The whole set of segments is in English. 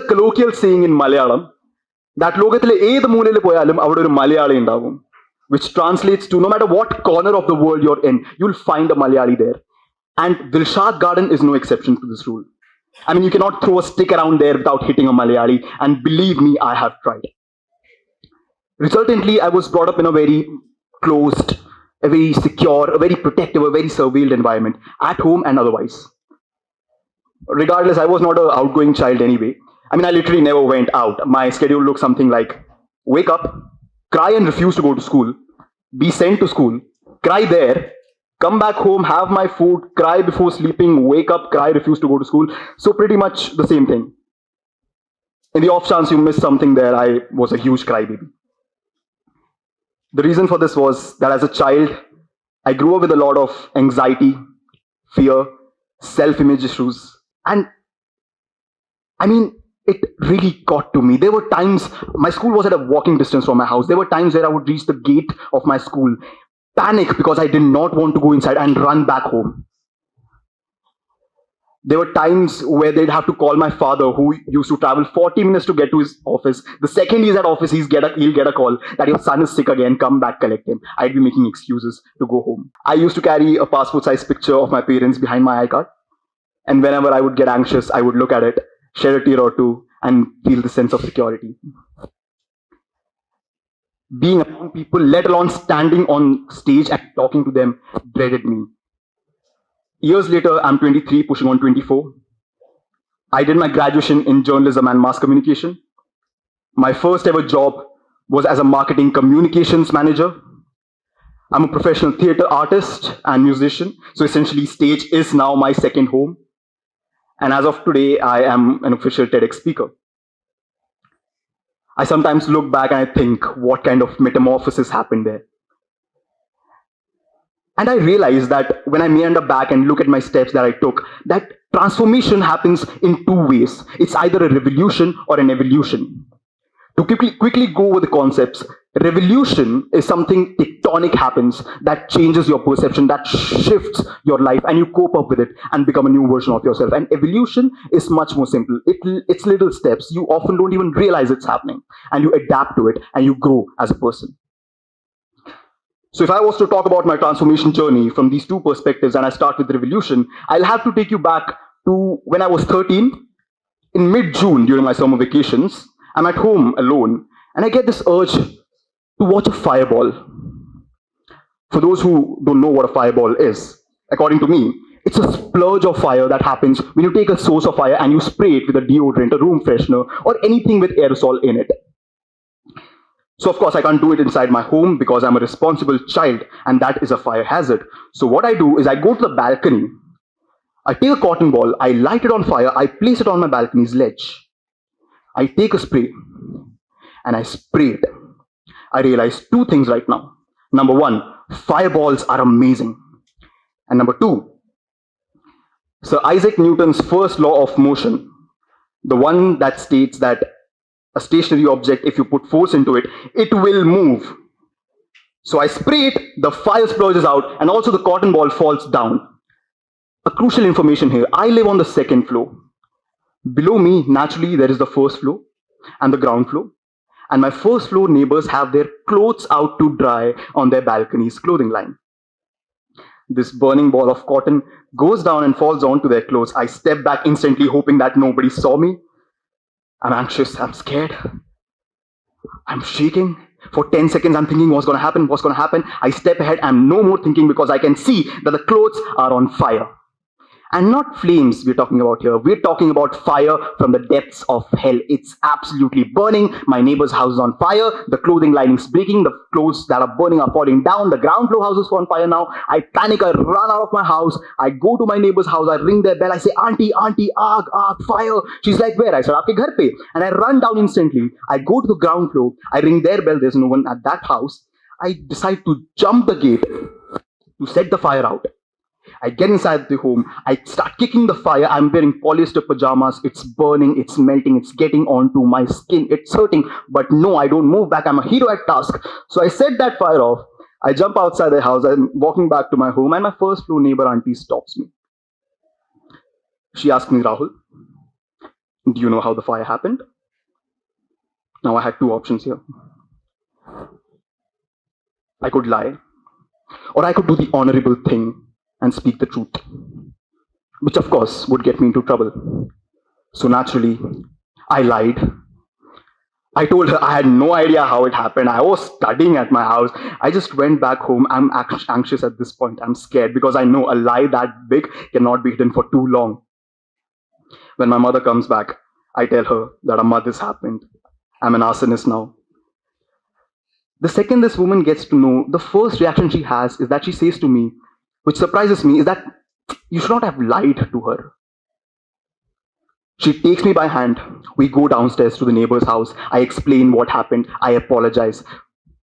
a colloquial saying in Malayalam that ലോകത്തിലെ ഏത് മൂലയിൽ പോയാലും അവിടെ ഒരു മലയാളി ഉണ്ടാവും, which translates to no matter what corner of the world you're in, you'll find a Malayali there. And Dilshad Garden is no exception to this rule. I mean, you cannot throw a stick around there without hitting a Malayali, and believe me, I have tried. Resultantly, I was brought up in a very closed, a very secure, a very protective, a very surveilled environment, at home and otherwise. Regardless, I was not an outgoing child anyway. I mean, I literally never went out. My schedule looked something like wake up, cry and refuse to go to school, be sent to school, cry there, come back home, have my food, cry before sleeping, wake up, cry, refuse to go to school. So pretty much the same thing. In the off chance you missed something there, I was a huge crybaby. The reason for this was that as a child, I grew up with a lot of anxiety, fear, self-image issues, and I mean, it really got to me. There were times, my school was at a walking distance from my house. There were times where I would reach the gate of my school, panic because I did not want to go inside, and run back home. There were times where they'd have to call my father, who used to travel 40 minutes to get to his office. The second he's at office, he'll get a call that your son is sick again, come back, collect him. I'd be making excuses to go home. I used to carry a passport-sized picture of my parents behind my iCard. And whenever I would get anxious, I would look at it, shed a tear or two, and feel the sense of security. Being around people, let alone standing on stage and talking to them, dreaded me. Years later, I'm 23, pushing on 24. I did my graduation in journalism and mass communication. My first ever job was as a marketing communications manager. I'm a professional theatre artist and musician, so essentially stage is now my second home. And as of today, I am an official TEDx speaker. I sometimes look back and I think, what kind of metamorphosis happened there? And I realize that when I meander back and look at my steps that I took, that transformation happens in two ways. It's either a revolution or an evolution. To quickly go over the concepts, revolution is something tectonic happens that changes your perception, that shifts your life, and you cope up with it and become a new version of yourself. And evolution is much more simple. It's little steps. You often don't even realize it's happening, and you adapt to it and you grow as a person. So if I was to talk about my transformation journey from these two perspectives, and I start with revolution, I'll have to take you back to when I was 13, in mid-June during my summer vacations. I'm at home alone, and I get this urge to watch a fireball. For those who don't know what a fireball is, according to me, it's a splurge of fire that happens when you take a source of fire and you spray it with a deodorant, a room freshener, or anything with aerosol in it. So of course I can't do it inside my home because I'm a responsible child, and that is a fire hazard. So what I do is I go to the balcony, I take a cotton ball, I light it on fire, I place it on my balcony's ledge. I take a spray and I spray it. I realize two things right now. Number one, fireballs are amazing. And number two, Sir Isaac Newton's first law of motion, the one that states that a stationary object, if you put force into it, it will move. So I spray it, the fire splurges out, and also the cotton ball falls down. A crucial information here, I live on the second floor. Below me, naturally, there is the first floor and the ground floor. And my first floor neighbors have their clothes out to dry on their balcony's clothing line. This burning ball of cotton goes down and falls onto their clothes. I step back instantly, hoping that nobody saw me. I'm anxious, I'm scared, I'm shaking. For 10 seconds, I'm thinking, what's gonna happen, what's gonna happen? I step ahead, I'm no more thinking because I can see that the clothes are on fire. And not flames we're talking about here. We're talking about fire from the depths of hell. It's absolutely burning. My neighbor's house is on fire. The clothing lining's breaking. The clothes that are burning are falling down. The ground floor house is on fire now. I panic. I run out of my house. I go to my neighbor's house. I ring their bell. I say, auntie, aag, fire. She's like, where? I said, aapke ghar pe. And I run down instantly. I go to the ground floor. I ring their bell. There's no one at that house. I decide to jump the gate to set the fire out. I get inside the home, I start kicking the fire, I'm wearing polyester pajamas, it's burning, it's melting, it's getting onto my skin, it's hurting, but no, I don't move back, I'm a hero at task. So I set that fire off, I jump outside the house, I'm walking back to my home, and my first floor neighbor auntie stops me. She asks me, Rahul, Do you know how the fire happened? Now I had two options here. I could lie, or I could do the honorable thing and speak the truth, which of course would get me into trouble. So naturally, I lied. I told her I had no idea how it happened. I was studying at my house. I just went back home. I'm anxious at this point. I'm scared because I know a lie that big cannot be hidden for too long. When my mother comes back, I tell her that Amma, this happened. I'm an arsonist now. The second this woman gets to know, the first reaction she has is that she says to me, which surprises me, is that you should not have lied to her. She takes me by hand. We go downstairs to the neighbor's house. I explain what happened. I apologize.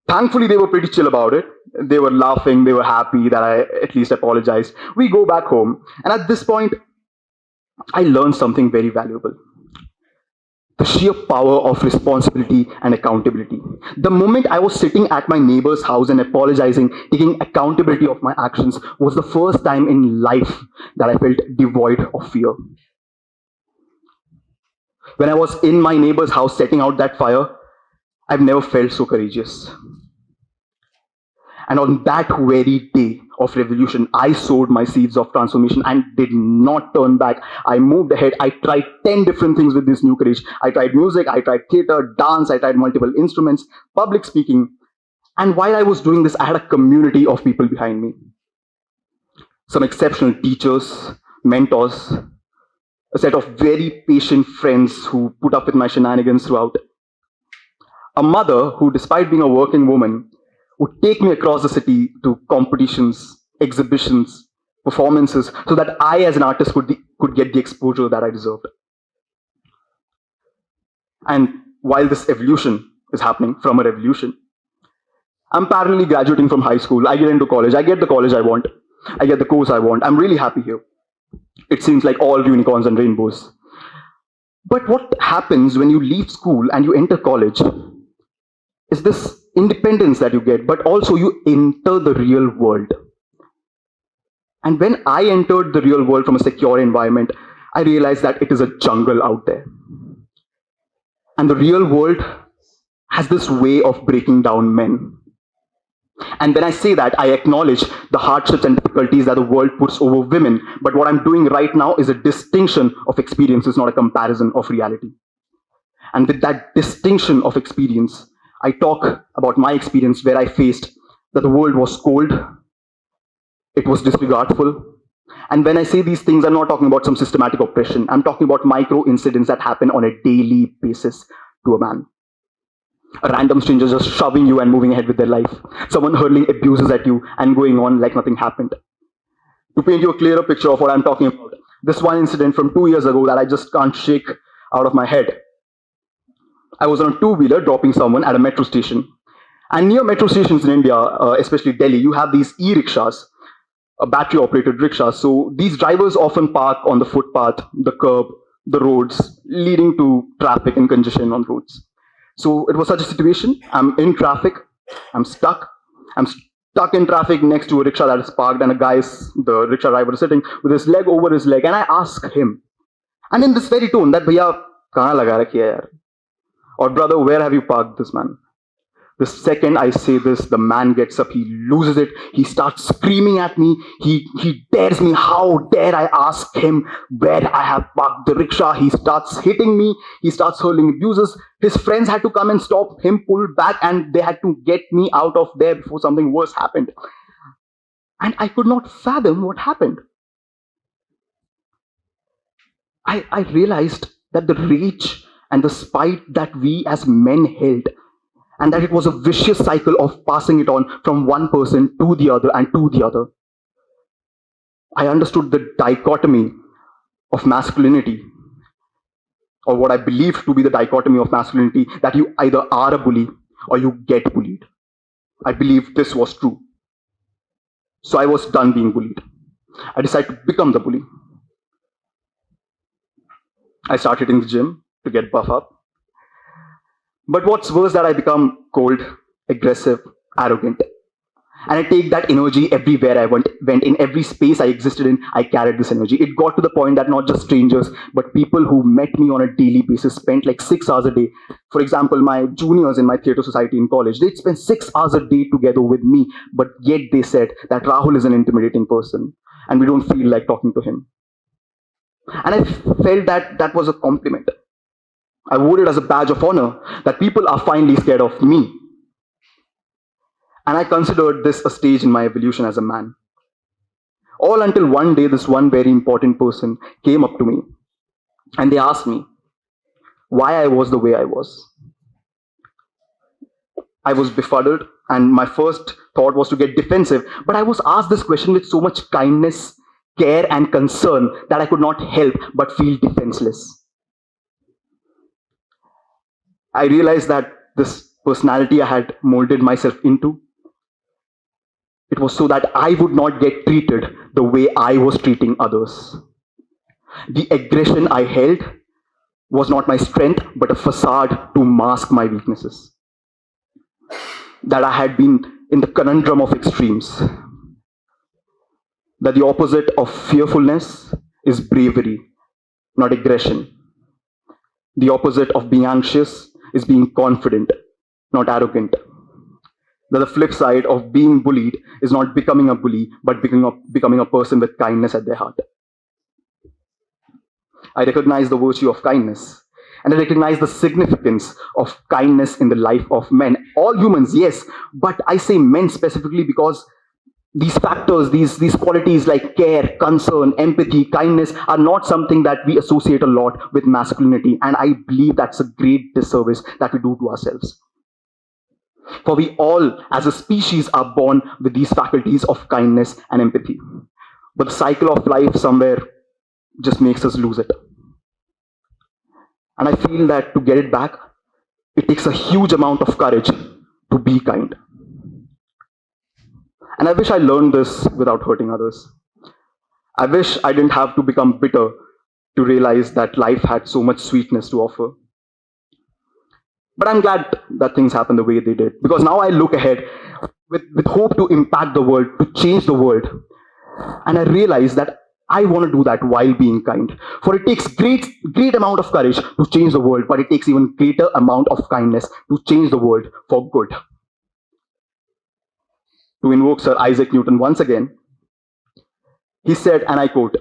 Thankfully, they were pretty chill about it. They were laughing. They were happy that I at least apologized. We go back home. And at this point, I learned something very valuable. The sheer power of responsibility and accountability. The moment I was sitting at my neighbor's house and apologizing, taking accountability of my actions, was the first time in life that I felt devoid of fear. When I was in my neighbor's house setting out that fire, I've never felt so courageous. And on that very day of revolution, I sowed my seeds of transformation and did not turn back. I moved ahead. I tried 10 different things with this new courage. I tried music, I tried theater, dance, I tried multiple instruments, public speaking. And while I was doing this, I had a community of people behind me. Some exceptional teachers, mentors, a set of very patient friends who put up with my shenanigans throughout. A mother who, despite being a working woman, would take me across the city to competitions, exhibitions, performances, so that I as an artist could get the exposure that I deserved. And while this evolution is happening from a revolution, I'm parallelly graduating from high school. I get into college. I get the college I want. I get the course I want. I'm really happy here. It seems like all unicorns and rainbows. But what happens when you leave school and you enter college is this independence that you get, but also you enter the real world. And when I entered the real world from a secure environment, I realized that it is a jungle out there. And the real world has this way of breaking down men. And when I say that, I acknowledge the hardships and difficulties that the world puts over women. But what I'm doing right now is a distinction of experiences, not a comparison of reality. And with that distinction of experience, I talk about my experience where I faced that the world was cold, it was disregardful. And when I say these things, I'm not talking about some systematic oppression. I'm talking about micro incidents that happen on a daily basis to a man. A random stranger just shoving you and moving ahead with their life. Someone hurling abuses at you and going on like nothing happened. To paint you a clearer picture of what I'm talking about, this one incident from 2 years ago that I just can't shake out of my head. I was on a two-wheeler dropping someone at a metro station. And near metro stations in India, especially Delhi, you have these e-rickshaws, battery-operated rickshaws. So these drivers often park on the footpath, the curb, the roads, leading to traffic and congestion on roads. So it was such a situation. I'm in traffic. I'm stuck. I'm stuck in traffic next to a rickshaw that is parked, and the rickshaw driver is sitting with his leg over his leg. And I ask him, and in this very tone, that bhaiya, kahan laga rakhi hai yaar? Or brother, where have you parked this, man? The second I say this, the man gets up, he loses it, he starts screaming at me, he dares me, how dare I ask him where I have parked the rickshaw. He starts hitting me, he starts hurling abuses. His friends had to come and stop him, pull back, and they had to get me out of there before something worse happened. And I could not fathom what happened. I realized that the rage and the spite that we as men held, and that it was a vicious cycle of passing it on from one person to the other and to the other. I understood the dichotomy of masculinity, or what I believed to be the dichotomy of masculinity, that you either are a bully or you get bullied. I believed this was true. So I was done being bullied. I decided to become the bully. I started in the gym to get buff up. But what's worse, that I become cold, aggressive, arrogant. And I take that energy everywhere I went. In every space I existed in, I carried this energy. It got to the point that not just strangers, but people who met me on a daily basis spent like 6 hours a day. For example, my juniors in my theatre society in college, they'd spend 6 hours a day together with me, but yet they said that Rahul is an intimidating person and we don't feel like talking to him. And I felt that that was a compliment. I wore it as a badge of honor that people are finally scared of me. And I considered this a stage in my evolution as a man. All until one day, this one very important person came up to me and they asked me why I was the way I was. I was befuddled and my first thought was to get defensive, but I was asked this question with so much kindness, care and concern that I could not help but feel defenseless. I realized that this personality I had molded myself into, it was so that I would not get treated the way I was treating others. The aggression I held was not my strength, but a facade to mask my weaknesses. That I had been in the conundrum of extremes. That the opposite of fearfulness is bravery, not aggression. The opposite of being anxious is being confident, not arrogant. That the flip side of being bullied is not becoming a bully, but becoming a person with kindness at their heart. I recognize the virtue of kindness, and I recognize the significance of kindness in the life of men. All humans, yes, but I say men specifically because these factors, these qualities like care, concern, empathy, kindness are not something that we associate a lot with masculinity, and I believe that's a great disservice that we do to ourselves. For we all, as a species, are born with these faculties of kindness and empathy. But the cycle of life somewhere just makes us lose it. And I feel that to get it back, it takes a huge amount of courage to be kind. And I wish I learned this without hurting others. I wish I didn't have to become bitter to realize that life had so much sweetness to offer. But I'm glad that things happened the way they did, because now I look ahead with hope to impact the world, to change the world. And I realize that I want to do that while being kind. For it takes great amount of courage to change the world, but it takes even greater amount of kindness to change the world for good. To invoke Sir Isaac Newton once again, he said, and I quote,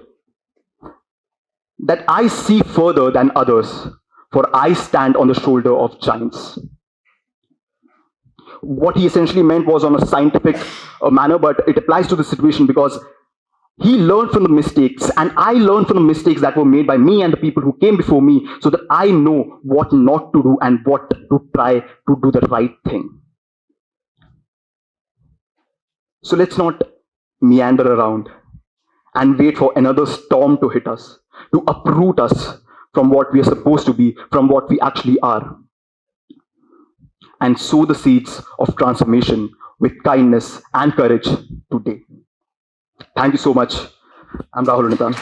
that I see further than others, for I stand on the shoulder of giants. What he essentially meant was on a scientific manner, but it applies to the situation because he learned from the mistakes, and I learned from the mistakes that were made by me and the people who came before me, so that I know what not to do and what to try to do the right thing. So let's not meander around and wait for another storm to hit us, to uproot us from what we are supposed to be, from what we actually are, and sow the seeds of transformation with kindness and courage today. Thank you so much. I'm Rahul Unnithan.